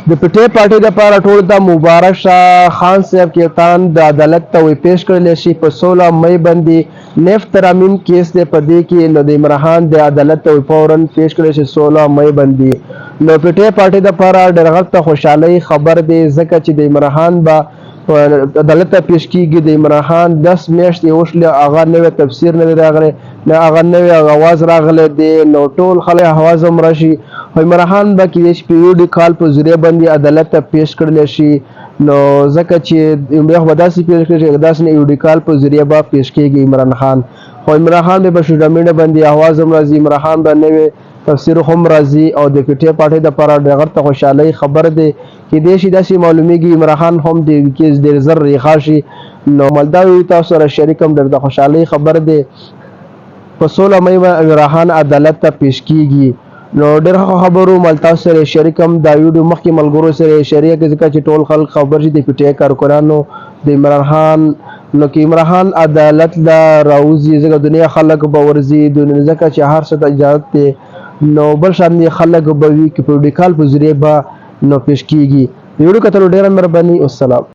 د پټې پارټۍ لپاره ټول ته مبارک شاه خان صاحب کپتان د عدالت ته پیش کړل شي په 16 مئی باندې نفت ترامین کیس دی په دې کې نو د عمران خان د عدالت ته فورا پیش کړل شي 16 مئی باندې نو پټې پارټۍ لپاره ډېر غټه خوشحالي خبر دی ځکه چې د عمران خان به عدالت ته پیش کیږي د عمران خان 10 میاشتې وشلې هغه نوې تفسیر نه راغلی نه هغه نوې اواز راغلی دی نو ټول خلک حواس هم راشي عمران خان به کېدای شي په ویډیو کال په ذریعه باندې عدالت ته پیش کړلی شي نو ځکه چې بیا خو به داسې پیش کړي چې داسې نه ویډیو کال په ذریعه به پیش کېږي عمران خان خو عمران خان به په سوشل میډیا باندې اواز هم راځي عمران خان به نوې تفسیر هم راځي او د پټې پارټۍ لپاره ډېر غټه خوشحالۍ خبر دی کېدای شي داسې معلومیږي عمران خان هم د کیس ډېر زر ریخا شي نو مالدا تاسو سره شریک هم ډېر د خوشحالۍ خبر دی په 16 مئی عمران خان عدالت ته پیش کیږي نو ډېر خبرو مال تاسو سره شریک هم دا ویډیو مخکې ملګرو سره شریک ځکه چې ټول خلک خبر شي د پټې کارکونانو د عمران خان نو کې عمران خان عدالت لا راوځي ځکه دنیا خلک به ورځي ځکه چې هر څه ته اجازه دی نو بل شان خلک به وي چې په ویډیو کال په ذریعه به نو پیش کیږي ویډیو کتلو ډېره مهرباني والسلام